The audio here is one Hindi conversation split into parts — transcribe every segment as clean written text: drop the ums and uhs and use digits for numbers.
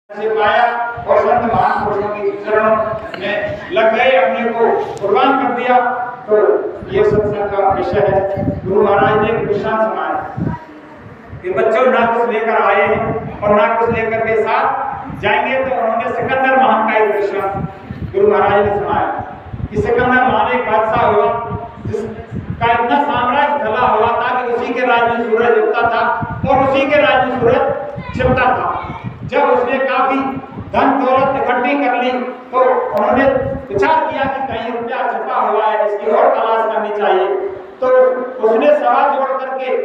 से पाया और संत महापुरुषों के चरणों में लग गए, अपने को कुर्बान कर दिया। तो ये सत्संग का विषय है। गुरु महाराज ने दृष्टांत सुनाया कि बच्चों ना कुछ लेकर आए हैं और ना कुछ लेकर के साथ जाएंगे। तो उन्होंने सिकंदर महान का एक दृष्टांत गुरु महाराज ने सुनाया कि सिकंदर महान एक बादशाह हुआ जिसका इतना साम्राज्य फैला हुआ था कि उसी के राज में सूरज उगता था और उसी के राज में सूरज छिपता था। जब उसने काफी धन दौलत इकट्ठी कर ली तो उन्होंने विचार किया कि कहीं रुपया छिपा हुआ है, इसकी और तलाश करनी चाहिए। तो उसने सभा जोड़ करके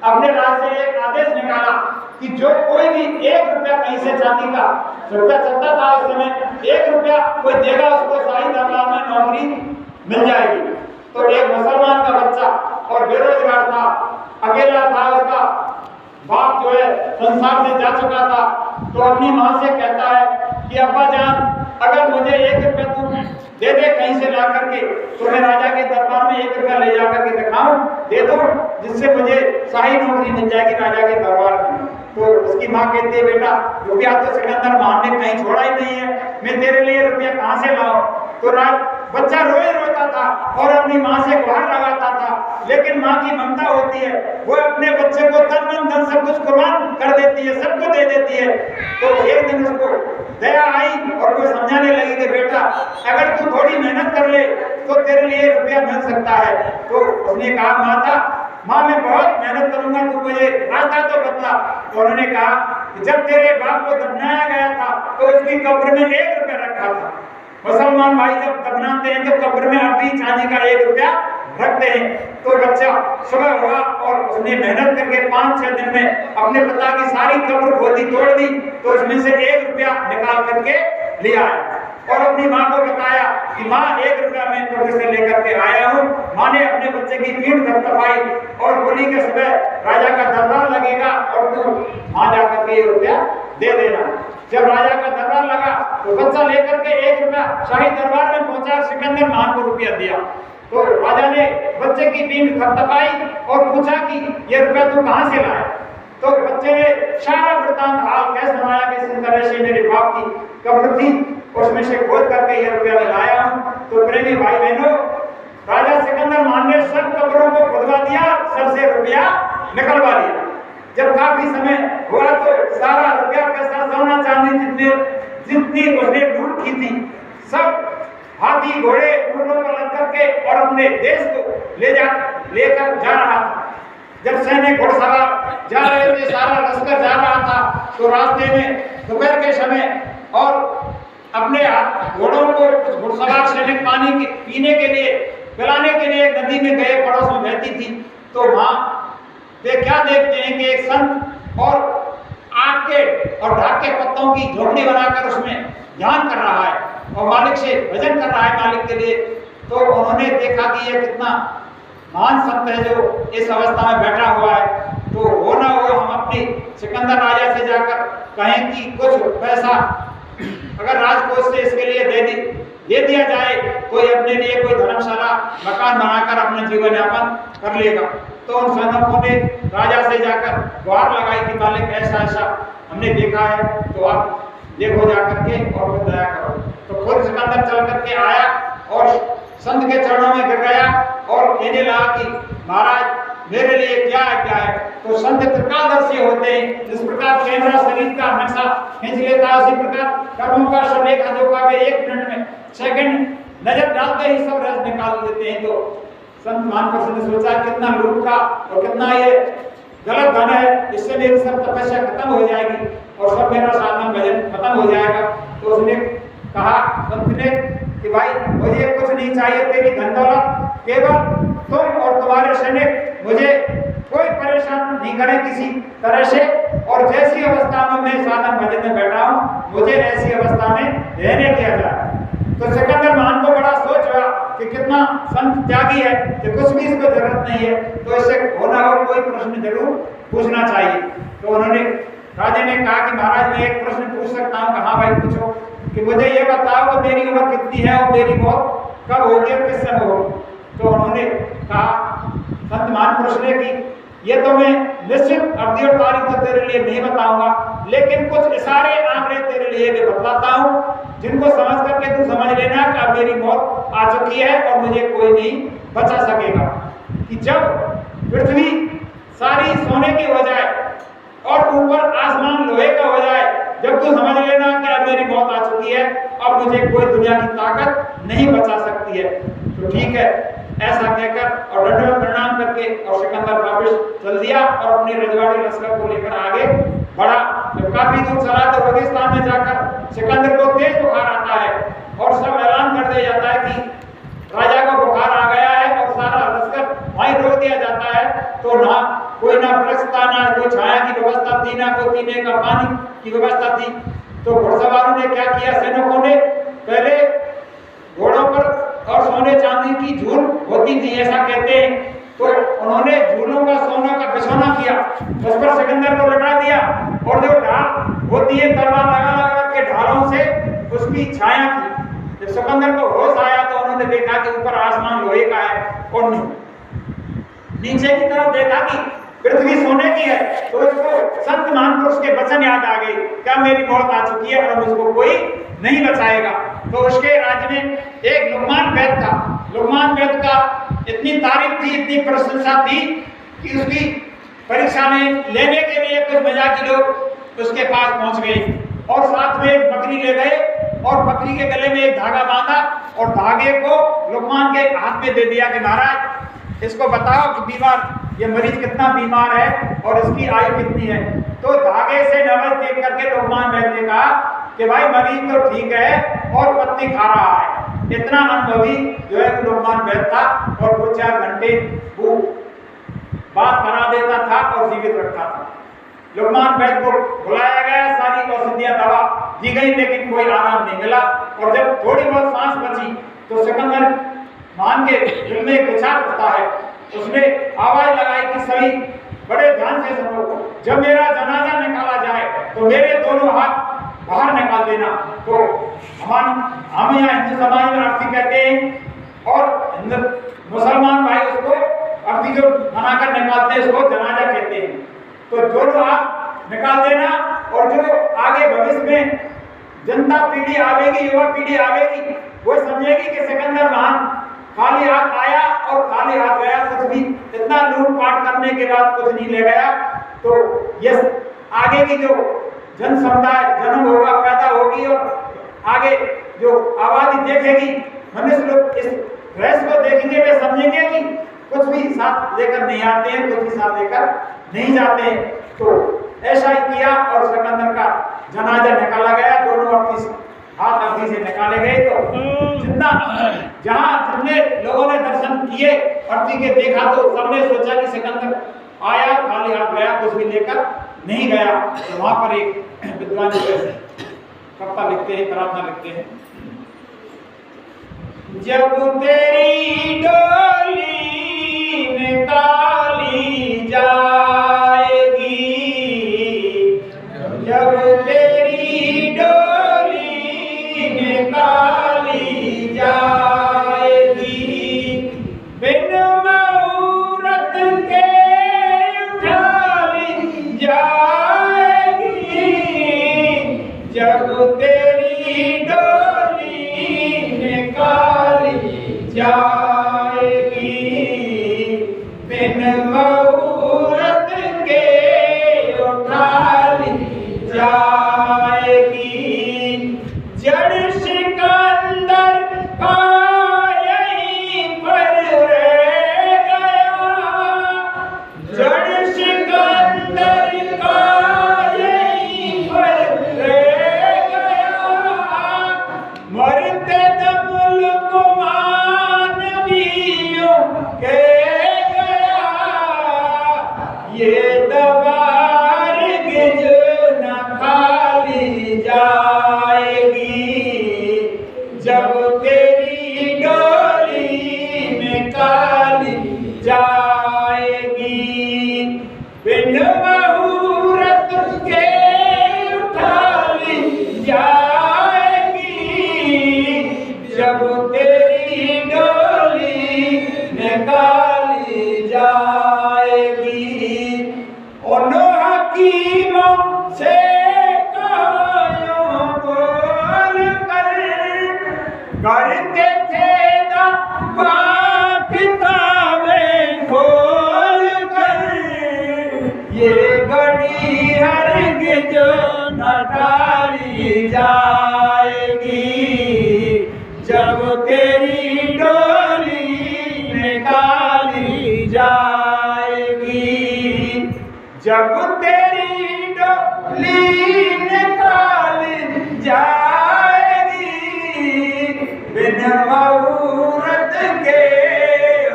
अपने राज से एक आदेश निकाला कि जो कोई भी 1 रुपया कहीं से चांदी का रुपया चलता था उस समय 1 रुपया कोई देगा, उसको शाही दरबार में नौकरी मिल जाएगी। तो एक मुसलमान का बच्चा और बेरोजगार था, अकेला था, उसका बाप जो है संसार से जा चुका था। तो अपनी माँ से कहता है कि अब्बा जान, अगर मुझे 1 रुपया तुम दे दे कहीं से ला करके, तो मैं राजा के दरबार में 1 रुपया ले जा करके दिखाऊं, दे दो, जिससे मुझे शाही नौकरी मिल जाएगी राजा के दरबार में। तो उसकी माँ कहती है, बेटा रुपया तो सिकंदर महान ने कहीं छोड़ा ही नहीं है, मैं तेरे लिए रुपया कहाँ से लाऊं। तो बच्चा रोए रोता था और अपनी माँ से गुहार लगाता था, लेकिन माँ की ममता होती है, वो अपने बच्चे को तन मन धन सब कुछ कुर्बान कर देती है, सबको दे देती है। तो एक दिन उसको दया आई और वो समझाने लगी कि बेटा अगर तू थोड़ी मेहनत कर ले तो तेरे लिए रुपया मिल सकता है। तो उसने कहा, माँ मैं बहुत मेहनत करूंगा, तू मुझे रास्ता तो बतला। तो उन्होंने कहा कि जब तेरे बाप को दफनाया गया था तो उसकी कब्र में 1 रुपया रखा था। मुसलमान भाई जब दफनाते हैं तो कब्र में अब भी चांदी का 1 रुपया रखते हैं। तो बच्चा सुबह हुआ और उसने मेहनत करके 5-6 दिन में अपने पिता की सारी कब्र खोदी तोड़ दी, तो उसमें से 1 रुपया निकाल करके ले आया और अपनी माँ को बताया कि माँ 1 रुपया मैं कब्र से लेकर के आया हूँ। माँ ने अपने बच्चे की पीठ थपथपाई और बोली कि सुबह राजा का दरबार लगेगा और तू वहां जाकर के 1 रुपया दे देना। जब राजा का दरबार लगा तो बच्चा लेकर के 1 रुपया शाही दरबार में पहुंचा, सिकंदर महान को रुपया दिया। तो राजा ने बच्चे की पीठ थपथपाई और पूछा कि ये रुपया तू कहाँ से लाया। तो बच्चे ने सारा वृत्तांत हाल कह सुनाया कि इस तरह से मेरे बाप की कब्र थी, उसमें से खोद करके ये रुपया मैं लाया हूँ। तो प्रेमी भाई बहनों, राजा सिकंदर महान ने सब कब्रों को खुदवा दिया, सबसे रुपया निकलवा लिया। जब काफी समय हुआ तो सारा रुपया पैसा सोना चांदी जितनी उसने लूट की थी सब हाथी घोड़े ऊँटों पर लग करके और अपने देश को लेकर जा रहा था। जब सैनिक घुड़सवार जा रहे थे, सारा लश्कर जा रहा था, तो रास्ते में दोपहर के समय और अपने घोड़ों को कुछ घुड़सवार सैनिक पानी पीने के लिए पिलाने के लिए नदी में गए, पड़ोस में बहती थी। तो वहां वे क्या देखते हैं कि एक संत और आग के और ढाक के पत्तों की झोपड़ी बनाकर उसमें ध्यान कर रहा है और मालिक से भजन कर रहा है मालिक के लिए। तो उन्होंने देखा कि ये कितना महान संत है जो इस अवस्था में बैठा हुआ है। तो हो ना हो हम अपनी सिकंदर राजा से जाकर कहें कि कुछ पैसा अगर राजकोष से इसके लिए दे दिया जाए तो ये अपने लिए कोई धर्मशाला मकान बनाकर अपना जीवन यापन कर लेगा। तो उन सैनिकों ने राजा से जाकर गुहार लगाई कि मालिक ऐसा ऐसा हमने देखा है, तो आप देखो जाकर के और फिर दया करो। तो खुद सिकंदर चल करके आया और संत के चरणों में गिर गया और कहने लगा कि महाराज मेरे लिए क्या है। तो संत त्रिकालदर्शी होते हैं, जिस प्रकार कैमरा शरीर का नक्शा खींच लेता है उसी प्रकार कर्मों का सब लेखा जोखा के 1 मिनट में सेकंड नजर डालते ही सब रस निकाल देते हैं। तो संत महापुरुष ने सोचा कितना लूट का और कितना ये गलत धन है, इससे मेरी सब तपस्या खत्म हो जाएगी और सब मेरा साधन भजन खत्म हो जाएगा। तो उसने कहा संत ने कि भाई मुझे कुछ नहीं चाहिए तेरी धन दौलत, केवल तुम और तुम्हारे सैनिक मुझे कोई परेशान नहीं करे किसी तरह से, और जैसी अवस्था में मैं साधन भजन में बैठा हूँ मुझे ऐसी अवस्था में रहने दिया जाए। तो सिकंदर महान को बड़ा सोच हुआ कि कितना संत त्यागी है कि कुछ भी इसको जरूरत नहीं है, तो इससे होना हो कोई प्रश्न जरूर पूछना चाहिए। तो उन्होंने राजा ने कहा कि महाराज मैं एक प्रश्न पूछ सकता हूँ। कहा भाई पूछो, कि मुझे ये बताओ कि मेरी उम्र कितनी है और मेरी मौत कब होगी और किस समय होगी। तो उन्होंने कहा संत महापुरुष ने कि ये तो मैं निश्चित अवधि और तारीख तो तेरे लिए नहीं बताऊंगा, लेकिन कुछ इशारे आंकड़े तेरे लिए भी बतलाता हूं, जिनको समझ करके तू समझ लेना कि अब मेरी मौत आ चुकी है और मुझे कोई नहीं बचा सकेगा। कि जब पृथ्वी सारी सोने की हो जाए और ऊपर आसमान लोहे का हो जाए, जब तू समझ लेना कि अब मेरी मौत आ चुकी है, अब मुझे कोई दुनिया की ताकत नहीं बचा सकती है। तो ठीक है, ऐसा कहकर और दंडवत प्रणाम करके और सिकंदर वापस चल दिया और अपनी रजवाड़ी लश्कर को लेकर आगे बढ़ा। जब काफी दूर चला तो रेगिस्तान में जाकर सिकंदर को तेज बुखार आता है और सब ऐलान कर दिया जाता है कि राजा को बुखार आ गया है और सारा लश्कर वहीं रोक दिया जाता है। तो ना कोई ना वृक्ष था, ना कोई छाया की व्यवस्था थी, ना कोई पीने का पानी की व्यवस्था थी। तो घुड़सवारों ने क्या किया, सैनिकों ने पहले घोड़ों पर और सोने चांदी की झूल होती थी ऐसा कहते हैं, तो उन्होंने झूलों का सोना का बिछौना किया, उस पर सिकंदर को लटा दिया और जो ढाल होती है तलवार लगा लगा के ढालों से उसकी छाया की। जब सिकंदर को होश आया तो उन्होंने देखा कि ऊपर आसमान लोहे का है और नीचे की तरफ देखा कि पृथ्वी सोने की है। तो उसको संत महापुरुष के वचन याद आ गए, क्या मेरी मौत आ चुकी है और मुझको कोई नहीं बचाएगा। तो उसके राज्य में एक लुकमान वैद्य था। लुकमान वैद्य का इतनी तारीफ थी, इतनी प्रशंसा थी कि उसकी परीक्षा में लेने के लिए कुछ मजाकी लोग उसके पास पहुंच गए और साथ में एक बकरी ले गए और बकरी के गले में एक धागा बांधा और धागे को लुकमान के हाथ में दे दिया कि महाराज इसको बताओ कि बीमार ये मरीज कितना बीमार है और इसकी आयु कितनी है। तो धागे से नवज देख करके लुकमान वैद्य ने कहा कि भाई मरीज तो ठीक है और पत्ती खा रहा है। इतना अनुभवी जो है लुकमान वैद्य था और 2-4 घंटे वो बात करा देता था और जीवित रखता था। लुकमान वैद्य को बुलाया गया, सारी औषधियां दवा दी गई लेकिन कोई आराम नहीं मिला। और जब थोड़ी बहुत सांस बची तो सिकंदर मान के दिल में विचार उठता है, उसने आवाज लगाई कि सभी बड़े ध्यान से सुनो, जब मेरा जनाजा निकाला जाए तो मेरे दोनों हाथ बाहर निकाल देना। तो हम यहाँ हिंदू समाज में अर्थी कहते हैं और मुसलमान भाई उसको अर्थी जो बनाकर निकालते हैं उसको जनाजा कहते हैं। तो दोनों हाथ निकाल देना और जो आगे भविष्य में जनता पीढ़ी आवेगी, युवा पीढ़ी आवेगी, वो समझेगी कि सिकंदर महान खाली हाथ आया और खाली हाथ गया, कुछ भी इतना लूटपाट करने के बाद कुछ नहीं ले गया। तो ये आगे की जो जन समुदाय जन्म होगा, पैदा होगी और आगे जो आबादी देखेगी, मनुष्य लोग इस रहस्य को देखेंगे, वे समझेंगे कि कुछ भी साथ लेकर नहीं आते हैं, कुछ भी साथ लेकर नहीं जाते हैं। तो ऐसा ही किया और सिकंदर का जनाजा निकाला गया, दोनों हाथ अर्थी से निकाले गए। तो जितना जहां जितने लोगों ने दर्शन किए अर्थी के देखा तो सबने सोचा कि सिकंदर आया खाली हाथ गया, कुछ भी लेकर नहीं गया। तो वहां पर एक विद्वान कविता लिखते हैं, प्रार्थना लिखते हैं, जब तेरी डोली निकाली जाएगी, जब तेरी डोली निकाली जाएगी, बिन मुहूर्त के उठा ली जाएगी, जब तेरी डोली निकाली जाएगी, बिन मुहूर्त के उठा ली जाएगी, जड़ सिकंदर का यहीं पर रह गया, जड़ सिकंदर का यहीं पर रह गया, मरते दम लुकमान भी के गया, ये दवार गिज न खाली जाएगी, जब तेरी डोली निकाली जाएगी, बिन मुहूर्त के उठा ली जाएगी, जब तेरी डोली निकाली जाएगी। उन हकीमों से ये घड़ी हरगिज न टाली जाएगी, जब तेरी डोली निकाली जाएगी, जब तेरी डोली निकाली जाएगी, बिन मुहूर्त के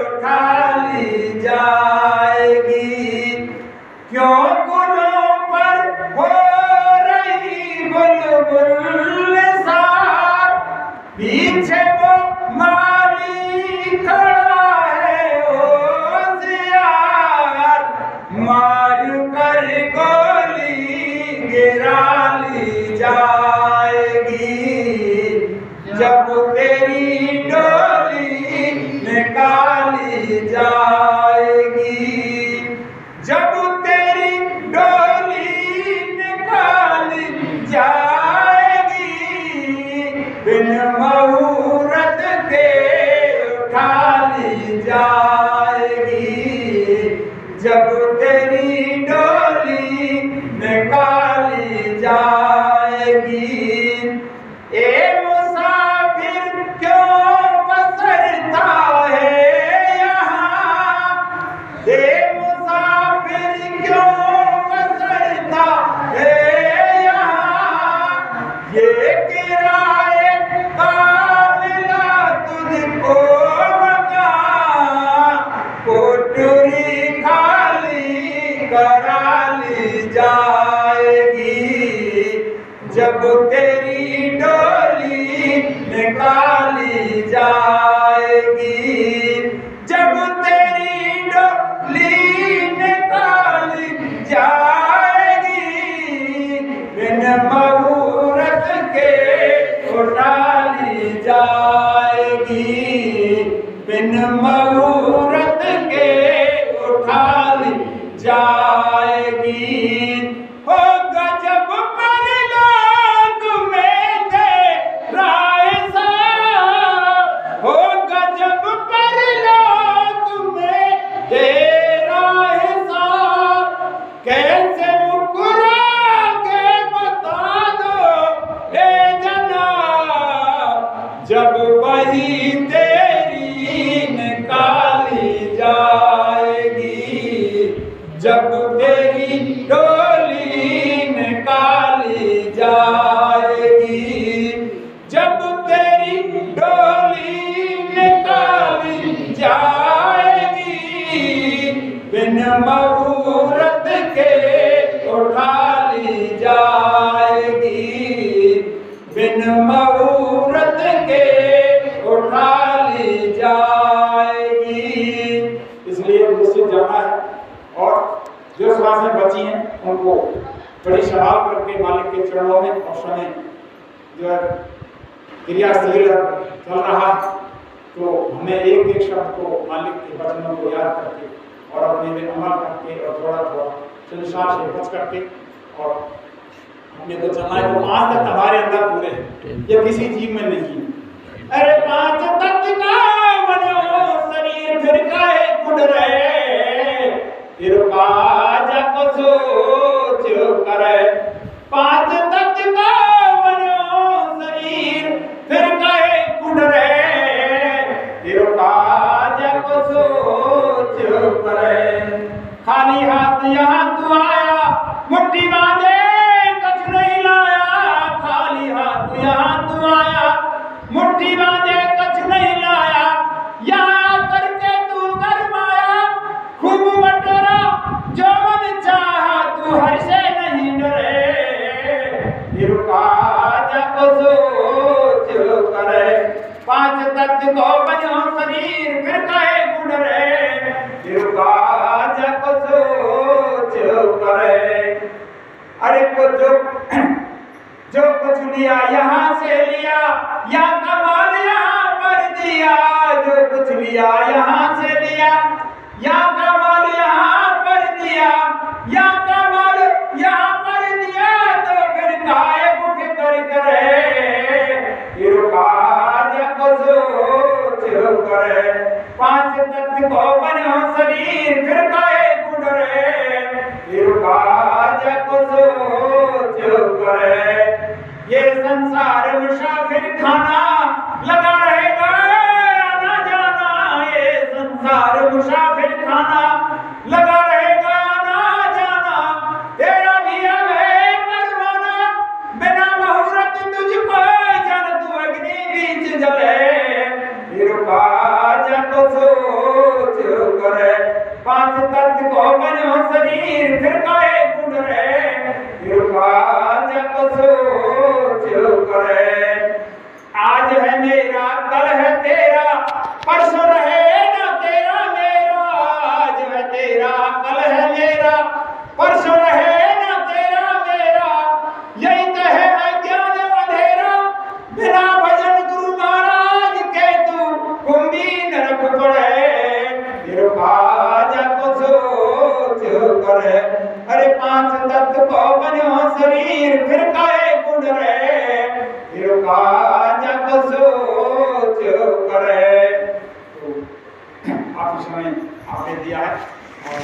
उठा ली जाएगी। क्यों गुलों पर हो रही बुलबुल सार, पीछे वो माली खड़ा है होशियार, मार कर गोली गिरा ली जाएगी, जब तेरी डोली निकाली जाएगी, जब तेरी डोली निकाली जाएगी, बिन मुहूर्त के उठा ली जाएगी, जब तेरी डोली निकाली जाएगी। ए मुसाफिर क्यों बसरता है यहाँ, ए मुसाफिर क्यों बसरता है यहाँ, ये किराए का मिला तुझको मकान, कोठरी खाली करा ली जाएगी, जब तेरी डोली निकाली जाएगी, जब तेरी डोली निकाली जाएगी, बिन मुहूर्त के उठा ली जाएगी, बिन मुहूर्त के उठा ली जाएगी। हो गजब पर लोग में तेरा हिसाब, हो गजब पर लोग में तेरा हिसाब, कैसे मुकरोगे बता दो ए जनाब, जब वही तेरी निकाली जाएगी, जब तेरी डोली निकाली जाएगी, जब तेरी डोली निकाली जाएगी, बिन मुहूर्त के उठा ली जाएगी, बिन मुहूर्त के उठा ली जाएगी। इसलिए मुझसे जाना है, और जो श्वासें बची हैं उनको बड़ी संभाल करके मालिक के चरणों में, और समय जो है क्रियाशील चल रहा है, तो हमें एक एक शब्द को मालिक के वचनों को याद करके और अपने में अमल करके और थोड़ा थोड़ा संसार से बच करके और अपने को चलना है। तो 5 तत्व हमारे अंदर पूरे हैं, ये किसी जीव में नहीं है। अरे 5 तत्व का बनो शरीर फिर काहे कुड़ रहे, फिर काज को सोच करे, 5 तत्व का बनो शरीर फिर काहे कुड़ रहे, फिर काज को सोच करे। खाली हाथ यहाँ तू आया, मुट्ठी बांधे कुछ नहीं लाया, खाली हाथ यहाँ तू आया, मुट्ठी बांधे कुछ नहीं लाया, यहाँ करके तू गरमाया, खूब बटोरा जो मन चाहा, तू हर से नहीं डरे, फिर काज को सोच करे। 5 तत्व को बनो शरीर फिर काहे गुण रहे, फिर काज को सोच करे। अरे को जो कुछ लिया यहाँ से लिया, या कमाल यहाँ पर दिया, जो कुछ लिया यहाँ से लिया, या कमाल यहाँ पर दिया, या कमाल यहाँ पर दिया, तो फिर काहे कुछ कर करे, फिर काज को सोच करे। 5 तत्व को बनो शरीर फिर काहे गुण रहे, फिर ये संसार मुसाफिर खाना लगा रहेगा आना जाना, ये संसार मुसाफिर खाना लगा रहेगा आना जाना, तेरा भी हमें परवाना, बिना मुहूर्त तुझको जन तू अग्नि बीच जले, रुका जब सोच करे, पांच तत्व को बनो शरीर फिर काहे गुण रे, रुका जब सोच करे, आज है मेरा कल है तेरा, परसों रहे ना तेरा मेरा, आज है तेरा कल है मेरा, परसों रहे ना तेरा मेरा, यही तो है अज्ञान अंधेरा, बिना भजन गुरु महाराज के तू कुंभी नरक पड़े, जब सोच करे, अरे पांच तत्व को बनो शरीर फिर काहे गुण रे, जब सोच करे। तो आप समय आपने दिया है और